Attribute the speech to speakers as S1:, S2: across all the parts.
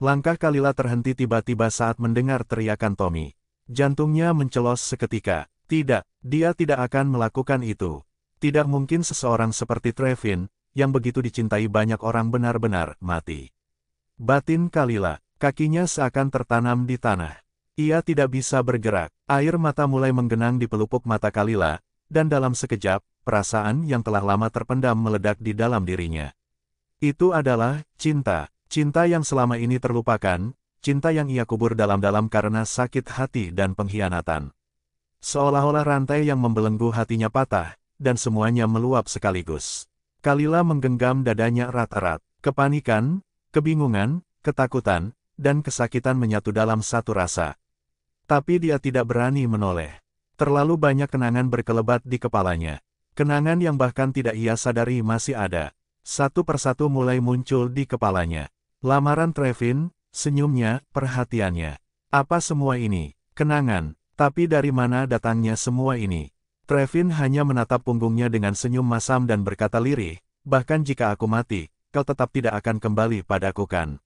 S1: Langkah Kalila terhenti tiba-tiba saat mendengar teriakan Tommy. Jantungnya mencelos seketika. Tidak, dia tidak akan melakukan itu. Tidak mungkin seseorang seperti Trevin, yang begitu dicintai banyak orang benar-benar mati. Batin Kalila, kakinya seakan tertanam di tanah. Ia tidak bisa bergerak. Air mata mulai menggenang di pelupuk mata Kalila, dan dalam sekejap, perasaan yang telah lama terpendam meledak di dalam dirinya. Itu adalah cinta. Cinta yang selama ini terlupakan, cinta yang ia kubur dalam-dalam karena sakit hati dan pengkhianatan. Seolah-olah rantai yang membelenggu hatinya patah, dan semuanya meluap sekaligus. Kalila menggenggam dadanya erat-erat. Kepanikan, kebingungan, ketakutan, dan kesakitan menyatu dalam satu rasa. Tapi dia tidak berani menoleh. Terlalu banyak kenangan berkelebat di kepalanya. Kenangan yang bahkan tidak ia sadari masih ada. Satu persatu mulai muncul di kepalanya. Lamaran Trevin, senyumnya, perhatiannya. Apa semua ini? Kenangan. Tapi dari mana datangnya semua ini? Trevin hanya menatap punggungnya dengan senyum masam dan berkata lirih, bahkan jika aku mati, kau tetap tidak akan kembali padaku kan?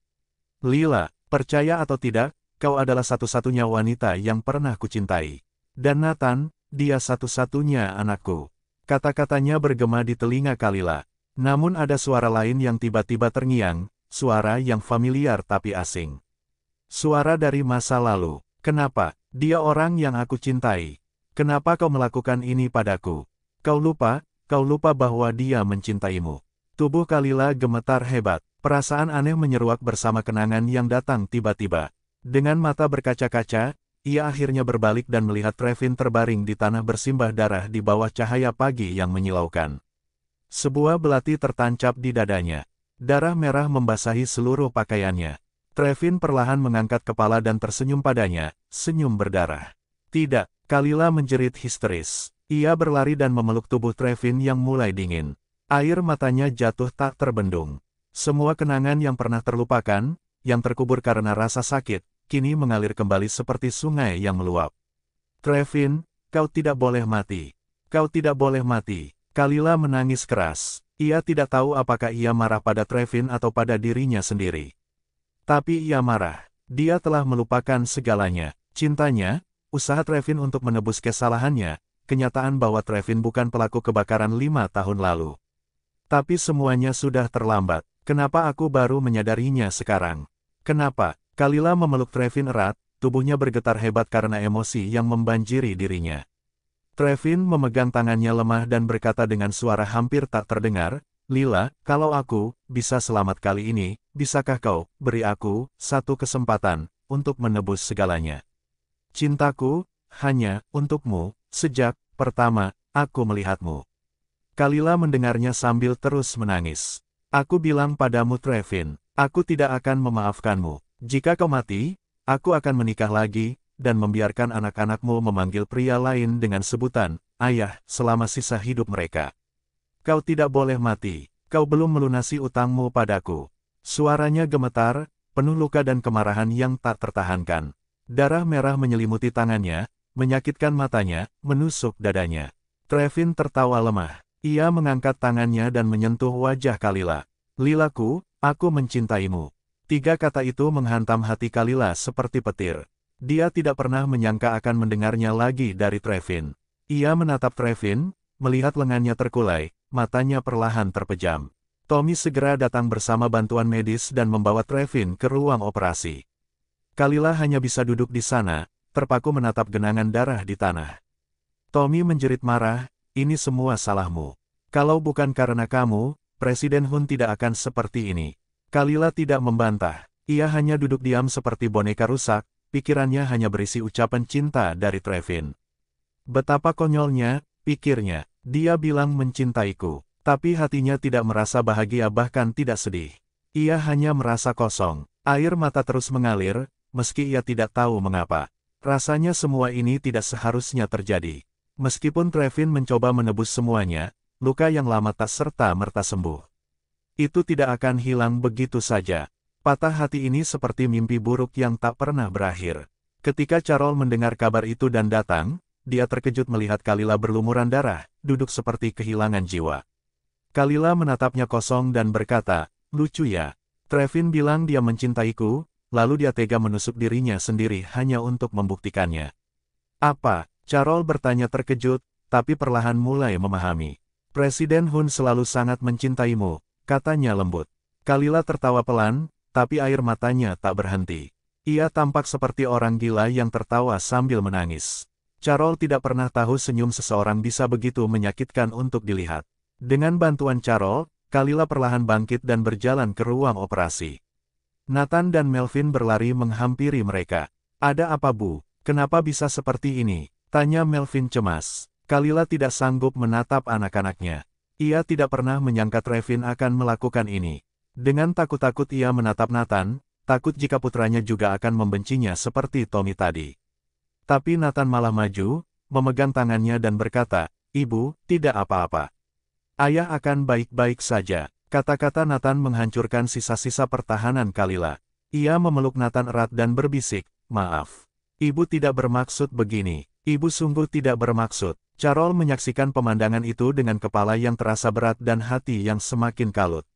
S1: Lila, percaya atau tidak, kau adalah satu-satunya wanita yang pernah kucintai. Dan Nathan, dia satu-satunya anakku. Kata-katanya bergema di telinga Kalila. Namun ada suara lain yang tiba-tiba terngiang, suara yang familiar tapi asing. Suara dari masa lalu. Kenapa? Dia orang yang aku cintai. Kenapa kau melakukan ini padaku? Kau lupa bahwa dia mencintaimu. Tubuh Kalila gemetar hebat. Perasaan aneh menyeruak bersama kenangan yang datang tiba-tiba. Dengan mata berkaca-kaca, ia akhirnya berbalik dan melihat Trevin terbaring di tanah bersimbah darah di bawah cahaya pagi yang menyilaukan. Sebuah belati tertancap di dadanya. Darah merah membasahi seluruh pakaiannya. Trevin perlahan mengangkat kepala dan tersenyum padanya, senyum berdarah. Tidak, Kalila menjerit histeris. Ia berlari dan memeluk tubuh Trevin yang mulai dingin. Air matanya jatuh tak terbendung. Semua kenangan yang pernah terlupakan, yang terkubur karena rasa sakit, kini mengalir kembali seperti sungai yang meluap. Trevin, kau tidak boleh mati. Kau tidak boleh mati. Kalila menangis keras. Ia tidak tahu apakah ia marah pada Trevin atau pada dirinya sendiri. Tapi ia marah. Dia telah melupakan segalanya. Cintanya, usaha Trevin untuk menebus kesalahannya, kenyataan bahwa Trevin bukan pelaku kebakaran 5 tahun lalu. Tapi semuanya sudah terlambat. Kenapa aku baru menyadarinya sekarang? Kenapa? Kalila memeluk Trevin erat, tubuhnya bergetar hebat karena emosi yang membanjiri dirinya. Trevin memegang tangannya lemah dan berkata dengan suara hampir tak terdengar, Lila, kalau aku bisa selamat kali ini, bisakah kau beri aku satu kesempatan untuk menebus segalanya? Cintaku, hanya untukmu, sejak pertama aku melihatmu. Kalila mendengarnya sambil terus menangis. Aku bilang padamu Trevin, aku tidak akan memaafkanmu. Jika kau mati, aku akan menikah lagi, dan membiarkan anak-anakmu memanggil pria lain dengan sebutan, ayah, selama sisa hidup mereka. Kau tidak boleh mati, kau belum melunasi utangmu padaku. Suaranya gemetar, penuh luka dan kemarahan yang tak tertahankan. Darah merah menyelimuti tangannya, menyakitkan matanya, menusuk dadanya. Trevin tertawa lemah. Ia mengangkat tangannya dan menyentuh wajah Kalila. Lilaku, aku mencintaimu. 3 kata itu menghantam hati Kalila seperti petir. Dia tidak pernah menyangka akan mendengarnya lagi dari Trevin. Ia menatap Trevin, melihat lengannya terkulai, matanya perlahan terpejam. Tommy segera datang bersama bantuan medis dan membawa Trevin ke ruang operasi. Kalila hanya bisa duduk di sana, terpaku menatap genangan darah di tanah. Tommy menjerit marah, ini semua salahmu. Kalau bukan karena kamu, Presiden Hun tidak akan seperti ini. Kalila tidak membantah. Ia hanya duduk diam seperti boneka rusak, pikirannya hanya berisi ucapan cinta dari Trevin. Betapa konyolnya, pikirnya, dia bilang mencintaiku, tapi hatinya tidak merasa bahagia bahkan tidak sedih. Ia hanya merasa kosong. Air mata terus mengalir, meski ia tidak tahu mengapa. Rasanya semua ini tidak seharusnya terjadi. Meskipun Trevin mencoba menebus semuanya, luka yang lama tak serta-merta sembuh. Itu tidak akan hilang begitu saja. Patah hati ini seperti mimpi buruk yang tak pernah berakhir. Ketika Carol mendengar kabar itu dan datang, dia terkejut melihat Kalila berlumuran darah, duduk seperti kehilangan jiwa. Kalila menatapnya kosong dan berkata, lucu ya. Trevin bilang dia mencintaiku, lalu dia tega menusuk dirinya sendiri hanya untuk membuktikannya. Apa? Carol bertanya terkejut, tapi perlahan mulai memahami. Presiden Hun selalu sangat mencintaimu, katanya lembut. Kalila tertawa pelan, tapi air matanya tak berhenti. Ia tampak seperti orang gila yang tertawa sambil menangis. Carol tidak pernah tahu senyum seseorang bisa begitu menyakitkan untuk dilihat. Dengan bantuan Carol, Kalila perlahan bangkit dan berjalan ke ruang operasi. Nathan dan Melvin berlari menghampiri mereka. Ada apa Bu? Kenapa bisa seperti ini? Tanya Melvin cemas. Kalila tidak sanggup menatap anak-anaknya. Ia tidak pernah menyangka Trevin akan melakukan ini. Dengan takut-takut ia menatap Nathan, takut jika putranya juga akan membencinya seperti Tommy tadi. Tapi Nathan malah maju, memegang tangannya dan berkata, "Ibu, tidak apa-apa. Ayah akan baik-baik saja." Kata-kata Nathan menghancurkan sisa-sisa pertahanan Kalila. Ia memeluk Nathan erat dan berbisik, "Maaf. Ibu tidak bermaksud begini. Ibu sungguh tidak bermaksud." Carol menyaksikan pemandangan itu dengan kepala yang terasa berat dan hati yang semakin kalut.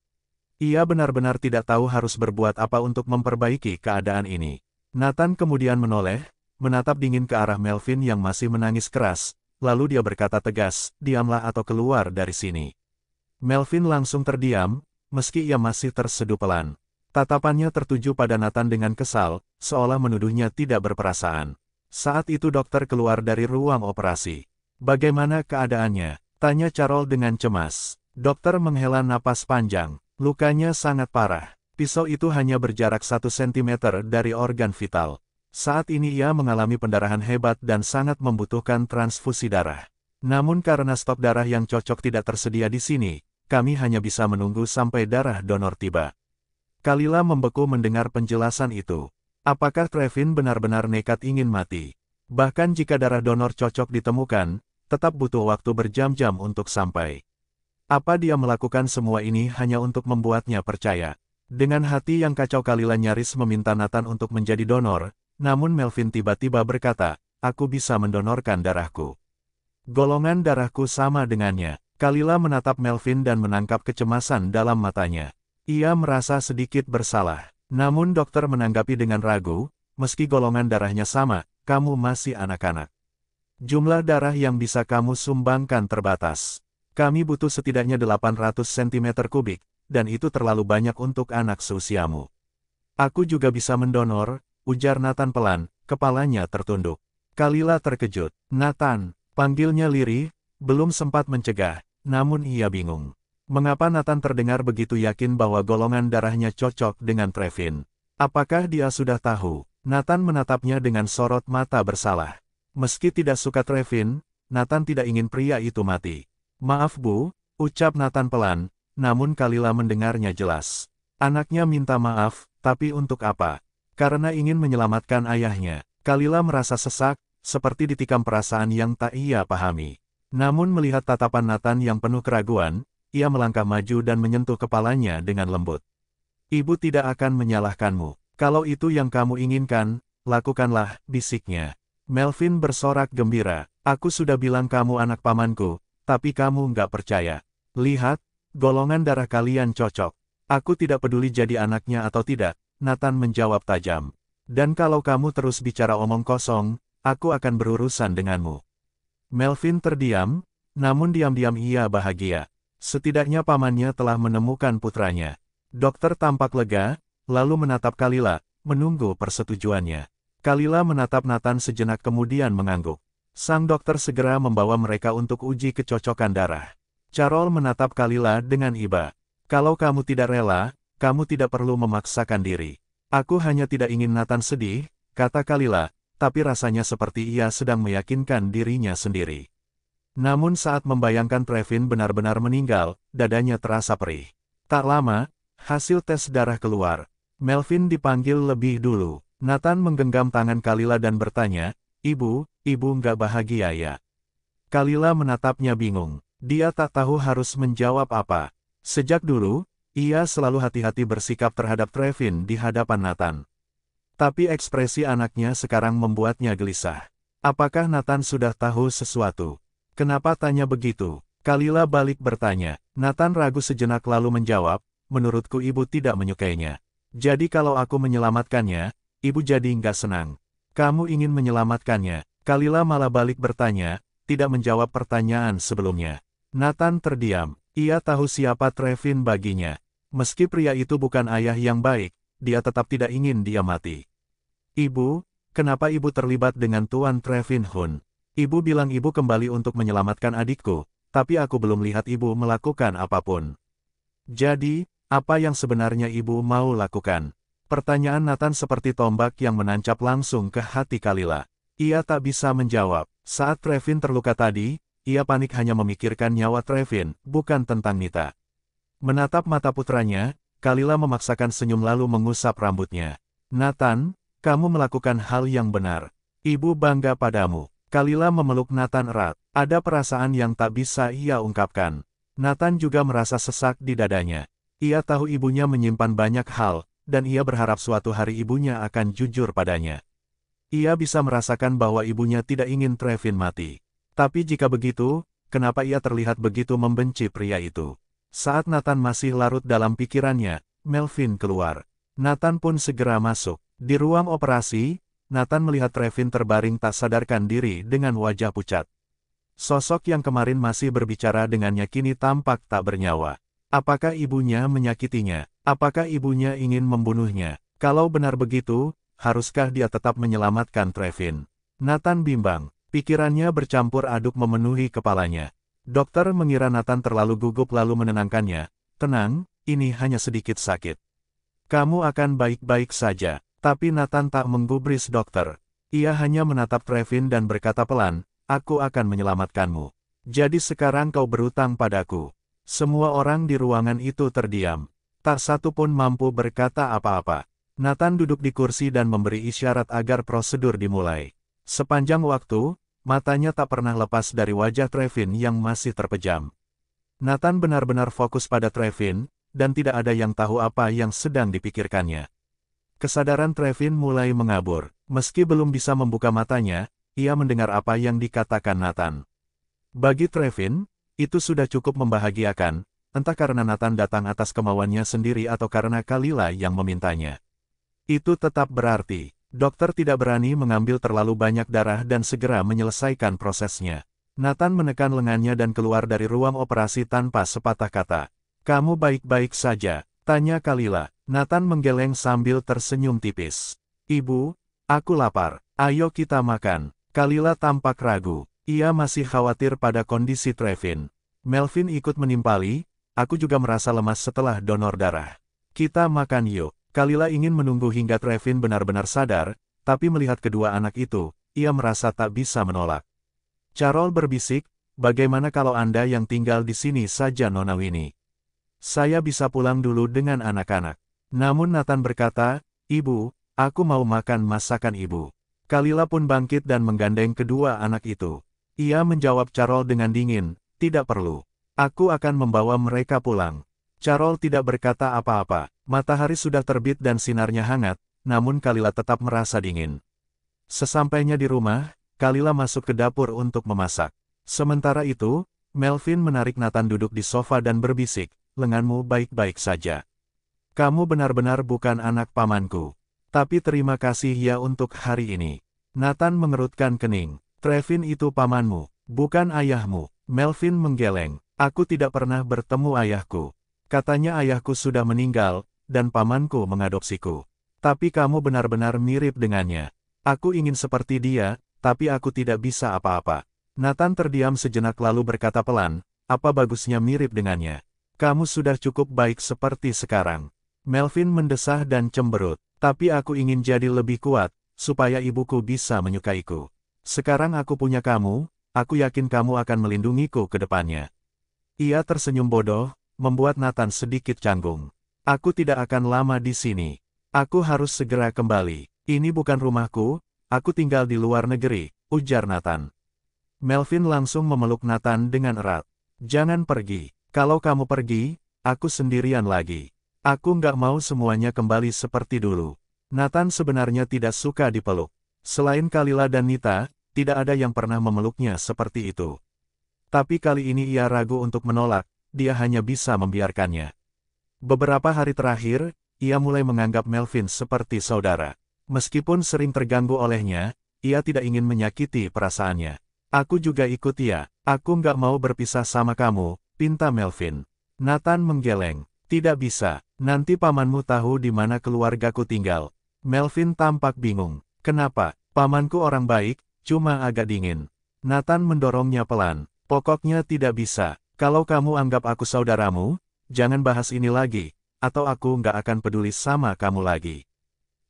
S1: Ia benar-benar tidak tahu harus berbuat apa untuk memperbaiki keadaan ini. Nathan kemudian menoleh, menatap dingin ke arah Melvin yang masih menangis keras, lalu dia berkata tegas, "Diamlah atau keluar dari sini." Melvin langsung terdiam, meski ia masih terseduh pelan. Tatapannya tertuju pada Nathan dengan kesal, seolah menuduhnya tidak berperasaan. Saat itu dokter keluar dari ruang operasi. "Bagaimana keadaannya?" tanya Carol dengan cemas. Dokter menghela napas panjang. "Lukanya sangat parah. Pisau itu hanya berjarak 1 cm dari organ vital. Saat ini ia mengalami pendarahan hebat dan sangat membutuhkan transfusi darah. Namun karena stok darah yang cocok tidak tersedia di sini, kami hanya bisa menunggu sampai darah donor tiba." Kalila membeku mendengar penjelasan itu. Apakah Trevin benar-benar nekat ingin mati? Bahkan jika darah donor cocok ditemukan, tetap butuh waktu berjam-jam untuk sampai. Apa dia melakukan semua ini hanya untuk membuatnya percaya? Dengan hati yang kacau Kalila nyaris meminta Nathan untuk menjadi donor, namun Melvin tiba-tiba berkata, "Aku bisa mendonorkan darahku. Golongan darahku sama dengannya." Kalila menatap Melvin dan menangkap kecemasan dalam matanya. Ia merasa sedikit bersalah. Namun dokter menanggapi dengan ragu, "Meski golongan darahnya sama, kamu masih anak-anak. Jumlah darah yang bisa kamu sumbangkan terbatas. Kami butuh setidaknya 800 cm kubik, dan itu terlalu banyak untuk anak seusiamu." "Aku juga bisa mendonor," ujar Nathan pelan, kepalanya tertunduk. Kalila terkejut. "Nathan," panggilnya lirih, belum sempat mencegah, namun ia bingung. Mengapa Nathan terdengar begitu yakin bahwa golongan darahnya cocok dengan Trevin? Apakah dia sudah tahu? Nathan menatapnya dengan sorot mata bersalah. Meski tidak suka Trevin, Nathan tidak ingin pria itu mati. "Maaf Bu," ucap Nathan pelan, namun Kalila mendengarnya jelas. Anaknya minta maaf, tapi untuk apa? Karena ingin menyelamatkan ayahnya. Kalila merasa sesak, seperti ditikam perasaan yang tak ia pahami. Namun melihat tatapan Nathan yang penuh keraguan, ia melangkah maju dan menyentuh kepalanya dengan lembut. "Ibu tidak akan menyalahkanmu. Kalau itu yang kamu inginkan, lakukanlah," bisiknya. Melvin bersorak gembira. "Aku sudah bilang kamu anak pamanku, tapi kamu nggak percaya. Lihat, golongan darah kalian cocok. Aku tidak peduli jadi anaknya atau tidak," Nathan menjawab tajam. "Dan kalau kamu terus bicara omong kosong, aku akan berurusan denganmu." Melvin terdiam, namun diam-diam ia bahagia. Setidaknya pamannya telah menemukan putranya. Dokter tampak lega, lalu menatap Kalila, menunggu persetujuannya. Kalila menatap Nathan sejenak kemudian mengangguk. Sang dokter segera membawa mereka untuk uji kecocokan darah. Carol menatap Kalila dengan iba. "Kalau kamu tidak rela, kamu tidak perlu memaksakan diri. Aku hanya tidak ingin Nathan sedih," kata Kalila, tapi rasanya seperti ia sedang meyakinkan dirinya sendiri. Namun saat membayangkan Trevin benar-benar meninggal, dadanya terasa perih. Tak lama, hasil tes darah keluar. Melvin dipanggil lebih dulu. Nathan menggenggam tangan Kalila dan bertanya, ibu nggak bahagia ya?" Kalila menatapnya bingung. Dia tak tahu harus menjawab apa. Sejak dulu, ia selalu hati-hati bersikap terhadap Trevin di hadapan Nathan. Tapi ekspresi anaknya sekarang membuatnya gelisah. Apakah Nathan sudah tahu sesuatu? Kenapa tanya begitu? Kalila balik bertanya. Nathan ragu sejenak lalu menjawab, "Menurutku ibu tidak menyukainya." Jadi kalau aku menyelamatkannya, ibu jadi nggak senang. Kamu ingin menyelamatkannya? Kalila malah balik bertanya, tidak menjawab pertanyaan sebelumnya. Nathan terdiam. Ia tahu siapa Trevin baginya. Meski pria itu bukan ayah yang baik, dia tetap tidak ingin dia mati. Ibu, kenapa ibu terlibat dengan Tuan Trevin Hun? Ibu bilang ibu kembali untuk menyelamatkan adikku, tapi aku belum lihat ibu melakukan apapun. Jadi, apa yang sebenarnya ibu mau lakukan? Pertanyaan Nathan seperti tombak yang menancap langsung ke hati Kalila. Ia tak bisa menjawab. Saat Trevin terluka tadi, ia panik hanya memikirkan nyawa Trevin, bukan tentang Nita. Menatap mata putranya, Kalila memaksakan senyum lalu mengusap rambutnya. Nathan, kamu melakukan hal yang benar. Ibu bangga padamu. Kalila memeluk Nathan erat. Ada perasaan yang tak bisa ia ungkapkan. Nathan juga merasa sesak di dadanya. Ia tahu ibunya menyimpan banyak hal, dan ia berharap suatu hari ibunya akan jujur padanya. Ia bisa merasakan bahwa ibunya tidak ingin Trevin mati. Tapi jika begitu, kenapa ia terlihat begitu membenci pria itu? Saat Nathan masih larut dalam pikirannya, Melvin keluar. Nathan pun segera masuk. Di ruang operasi, Nathan melihat Trevin terbaring tak sadarkan diri dengan wajah pucat. Sosok yang kemarin masih berbicara dengannya kini tampak tak bernyawa. Apakah ibunya menyakitinya? Apakah ibunya ingin membunuhnya? Kalau benar begitu, haruskah dia tetap menyelamatkan Trevin? Nathan bimbang. Pikirannya bercampur aduk memenuhi kepalanya. Dokter mengira Nathan terlalu gugup lalu menenangkannya. Tenang, ini hanya sedikit sakit. Kamu akan baik-baik saja. Tapi Nathan tak menggubris dokter. Ia hanya menatap Trevin dan berkata pelan, aku akan menyelamatkanmu. Jadi sekarang kau berutang padaku. Semua orang di ruangan itu terdiam. Tak satu pun mampu berkata apa-apa. Nathan duduk di kursi dan memberi isyarat agar prosedur dimulai. Sepanjang waktu, matanya tak pernah lepas dari wajah Trevin yang masih terpejam. Nathan benar-benar fokus pada Trevin, dan tidak ada yang tahu apa yang sedang dipikirkannya. Kesadaran Trevin mulai mengabur. Meski belum bisa membuka matanya, ia mendengar apa yang dikatakan Nathan. Bagi Trevin, itu sudah cukup membahagiakan, entah karena Nathan datang atas kemauannya sendiri atau karena Kalila yang memintanya. Itu tetap berarti. Dokter tidak berani mengambil terlalu banyak darah dan segera menyelesaikan prosesnya. Nathan menekan lengannya dan keluar dari ruang operasi tanpa sepatah kata. Kamu baik-baik saja? Tanya Kalila. Nathan menggeleng sambil tersenyum tipis. Ibu, aku lapar. Ayo kita makan. Kalila tampak ragu. Ia masih khawatir pada kondisi Trevin. Melvin ikut menimpali, aku juga merasa lemas setelah donor darah. Kita makan yuk. Kalila ingin menunggu hingga Trevin benar-benar sadar, tapi melihat kedua anak itu, ia merasa tak bisa menolak. Carol berbisik, bagaimana kalau Anda yang tinggal di sini saja Nona Winnie? Saya bisa pulang dulu dengan anak-anak. Namun Nathan berkata, Ibu, aku mau makan masakan Ibu. Kalila pun bangkit dan menggandeng kedua anak itu. Ia menjawab Carol dengan dingin, tidak perlu. Aku akan membawa mereka pulang. Carol tidak berkata apa-apa. Matahari sudah terbit dan sinarnya hangat, namun Kalila tetap merasa dingin. Sesampainya di rumah, Kalila masuk ke dapur untuk memasak. Sementara itu, Melvin menarik Nathan duduk di sofa dan berbisik, lenganmu baik-baik saja. Kamu benar-benar bukan anak pamanku. Tapi terima kasih ya untuk hari ini. Nathan mengerutkan kening. Trevin itu pamanmu, bukan ayahmu. Melvin menggeleng. Aku tidak pernah bertemu ayahku. Katanya ayahku sudah meninggal, dan pamanku mengadopsiku. Tapi kamu benar-benar mirip dengannya. Aku ingin seperti dia, tapi aku tidak bisa apa-apa. Nathan terdiam sejenak lalu berkata pelan, apa bagusnya mirip dengannya? Kamu sudah cukup baik seperti sekarang. Melvin mendesah dan cemberut. Tapi aku ingin jadi lebih kuat, supaya ibuku bisa menyukaiku. Sekarang aku punya kamu, aku yakin kamu akan melindungiku ke depannya. Ia tersenyum bodoh, membuat Nathan sedikit canggung. Aku tidak akan lama di sini. Aku harus segera kembali. Ini bukan rumahku, aku tinggal di luar negeri, ujar Nathan. Melvin langsung memeluk Nathan dengan erat. Jangan pergi. Kalau kamu pergi, aku sendirian lagi. Aku nggak mau semuanya kembali seperti dulu. Nathan sebenarnya tidak suka dipeluk. Selain Kalila dan Nita, tidak ada yang pernah memeluknya seperti itu. Tapi kali ini ia ragu untuk menolak, dia hanya bisa membiarkannya. Beberapa hari terakhir, ia mulai menganggap Melvin seperti saudara. Meskipun sering terganggu olehnya, ia tidak ingin menyakiti perasaannya. Aku juga ikut ya, aku nggak mau berpisah sama kamu, pinta Melvin. Nathan menggeleng. Tidak bisa, nanti pamanmu tahu di mana keluargaku tinggal. Melvin tampak bingung. Kenapa? Pamanku orang baik, cuma agak dingin. Nathan mendorongnya pelan. Pokoknya tidak bisa. Kalau kamu anggap aku saudaramu, jangan bahas ini lagi, atau aku nggak akan peduli sama kamu lagi.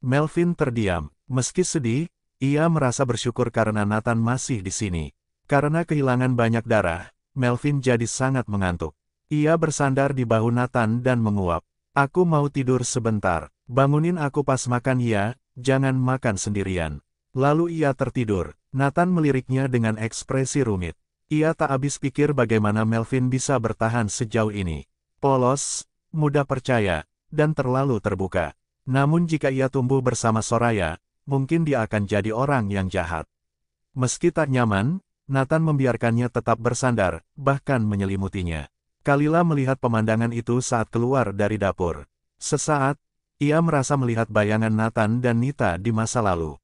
S1: Melvin terdiam. Meski sedih, ia merasa bersyukur karena Nathan masih di sini. Karena kehilangan banyak darah, Melvin jadi sangat mengantuk. Ia bersandar di bahu Nathan dan menguap. Aku mau tidur sebentar. Bangunin aku pas makan ya, jangan makan sendirian. Lalu ia tertidur. Nathan meliriknya dengan ekspresi rumit. Ia tak habis pikir bagaimana Melvin bisa bertahan sejauh ini. Polos, mudah percaya, dan terlalu terbuka. Namun jika ia tumbuh bersama Soraya, mungkin dia akan jadi orang yang jahat. Meski tak nyaman, Nathan membiarkannya tetap bersandar, bahkan menyelimutinya. Kalila melihat pemandangan itu saat keluar dari dapur. Sesaat, ia merasa melihat bayangan Nathan dan Nita di masa lalu.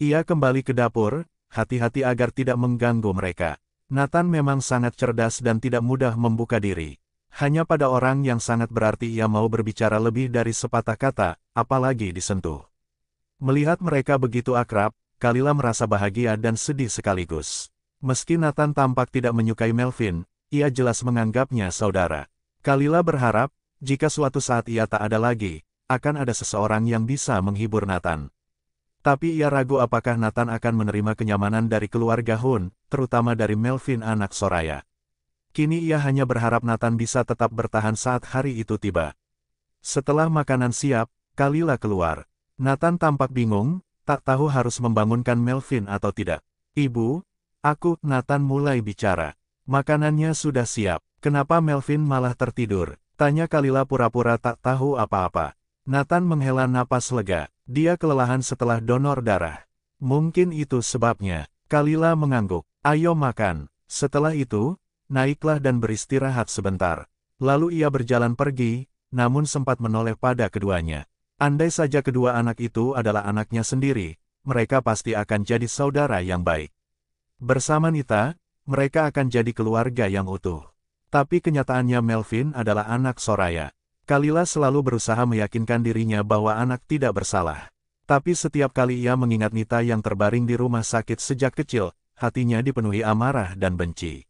S1: Ia kembali ke dapur, hati-hati agar tidak mengganggu mereka. Nathan memang sangat cerdas dan tidak mudah membuka diri. Hanya pada orang yang sangat berarti ia mau berbicara lebih dari sepatah kata, apalagi disentuh. Melihat mereka begitu akrab, Kalila merasa bahagia dan sedih sekaligus. Meski Nathan tampak tidak menyukai Melvin, ia jelas menganggapnya saudara. Kalila berharap, jika suatu saat ia tak ada lagi, akan ada seseorang yang bisa menghibur Nathan. Tapi ia ragu apakah Nathan akan menerima kenyamanan dari keluarga Hun, terutama dari Melvin anak Soraya. Kini ia hanya berharap Nathan bisa tetap bertahan saat hari itu tiba. Setelah makanan siap, Kalila keluar. Nathan tampak bingung, tak tahu harus membangunkan Melvin atau tidak. Ibu, Nathan mulai bicara. Makanannya sudah siap. Kenapa Melvin malah tertidur? Tanya Kalila pura-pura tak tahu apa-apa. Nathan menghela napas lega. Dia kelelahan setelah donor darah. Mungkin itu sebabnya. Kalila mengangguk. Ayo makan. Setelah itu, naiklah dan beristirahat sebentar. Lalu ia berjalan pergi, namun sempat menoleh pada keduanya. Andai saja kedua anak itu adalah anaknya sendiri, mereka pasti akan jadi saudara yang baik. Bersama Nita, mereka akan jadi keluarga yang utuh. Tapi kenyataannya Melvin adalah anak Soraya. Kalila selalu berusaha meyakinkan dirinya bahwa anak tidak bersalah. Tapi setiap kali ia mengingat Nita yang terbaring di rumah sakit sejak kecil, hatinya dipenuhi amarah dan benci.